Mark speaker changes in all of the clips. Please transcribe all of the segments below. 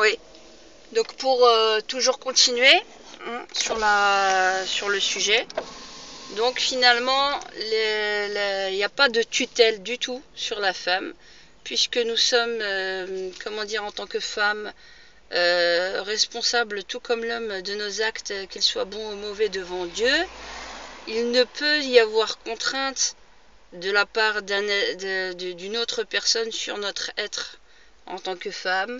Speaker 1: Oui. Donc pour toujours continuer sur le sujet. Donc finalement, il n'y a pas de tutelle du tout sur la femme, puisque nous sommes, comment dire, en tant que femme, responsables tout comme l'homme de nos actes, qu'ils soient bons ou mauvais devant Dieu. Il ne peut y avoir contrainte de la part d'une autre personne sur notre être en tant que femme.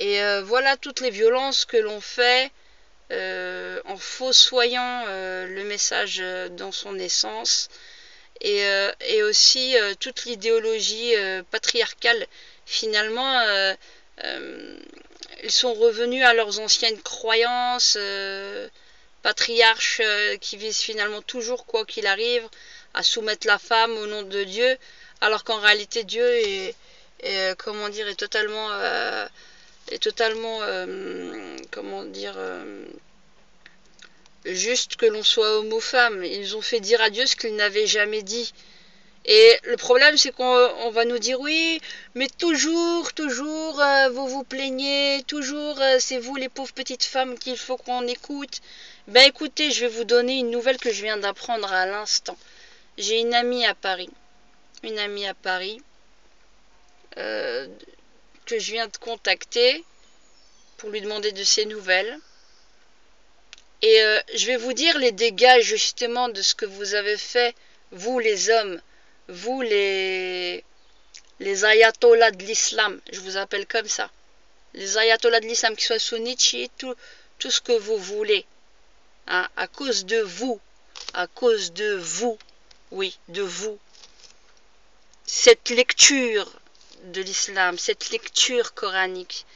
Speaker 1: Et voilà toutes les violences que l'on fait en faussoyant le message dans son essence, et aussi toute l'idéologie patriarcale. Finalement, ils sont revenus à leurs anciennes croyances patriarches qui visent finalement toujours, quoi qu'il arrive, à soumettre la femme au nom de Dieu, alors qu'en réalité Dieu comment dire, est totalement comment dire, juste que l'on soit homme ou femme. Ils ont fait dire à Dieu ce qu'il n'avait jamais dit. Et le problème, c'est qu'on va nous dire, oui, mais toujours, vous vous plaignez, toujours, c'est vous les pauvres petites femmes qu'il faut qu'on écoute. Ben écoutez, je vais vous donner une nouvelle que je viens d'apprendre à l'instant. J'ai une amie à Paris, que je viens de contacter pour lui demander de ses nouvelles. Et je vais vous dire les dégâts justement de ce que vous avez fait, vous les hommes, vous les ayatollahs de l'islam, je vous appelle comme ça. Les ayatollahs de l'islam, qui soient sunnites, chiites, tout ce que vous voulez. Hein, à cause de vous, oui, de vous. Cette lecture de l'islam, cette lecture coranique,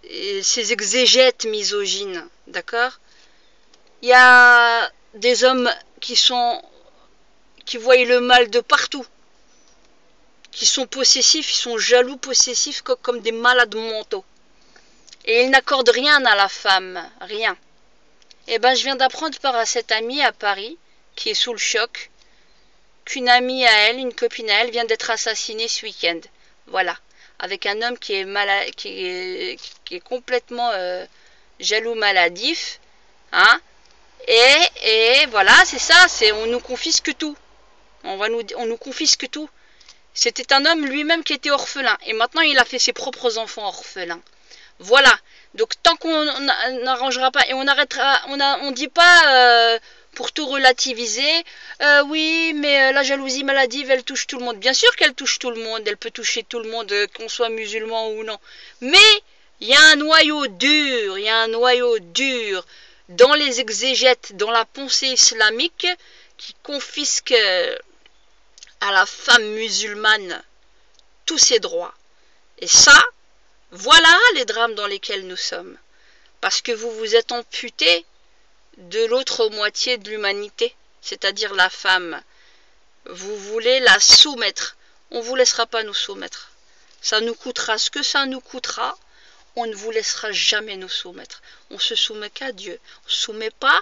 Speaker 1: et ces exégètes misogynes, d'accord? Il y a des hommes qui voient le mal de partout, qui sont possessifs, ils sont jaloux, possessifs comme des malades mentaux. Et ils n'accordent rien à la femme, rien. Et ben je viens d'apprendre par cette amie à Paris, qui est sous le choc, qu'une amie à elle, une copine à elle, vient d'être assassinée ce week-end. Voilà. Avec un homme qui est complètement jaloux, maladif. Hein. Et voilà, c'est ça, on nous confisque tout. On nous confisque tout. C'était un homme lui-même qui était orphelin. Et maintenant, il a fait ses propres enfants orphelins. Voilà. Donc, tant qu'on n'arrangera pas, et on arrêtera, on dit pas, pour tout relativiser, oui, mais la jalousie maladive, elle touche tout le monde. Bien sûr qu'elle touche tout le monde, elle peut toucher tout le monde, qu'on soit musulman ou non. Mais, il y a un noyau dur, dans les exégètes, dans la pensée islamique, qui confisque à la femme musulmane tous ses droits. Et ça, voilà les drames dans lesquels nous sommes. Parce que vous vous êtes amputé de l'autre moitié de l'humanité, c'est-à-dire la femme. Vous voulez la soumettre. On ne vous laissera pas nous soumettre. Ça nous coûtera ce que ça nous coûtera. On ne vous laissera jamais nous soumettre. On se soumet qu'à Dieu. On ne se soumet pas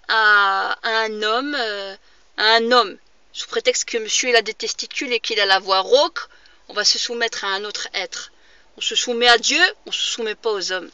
Speaker 1: à un homme. Sous prétexte que monsieur il a des testicules et qu'il a la voix rauque, on va se soumettre à un autre être. On se soumet à Dieu, on ne se soumet pas aux hommes.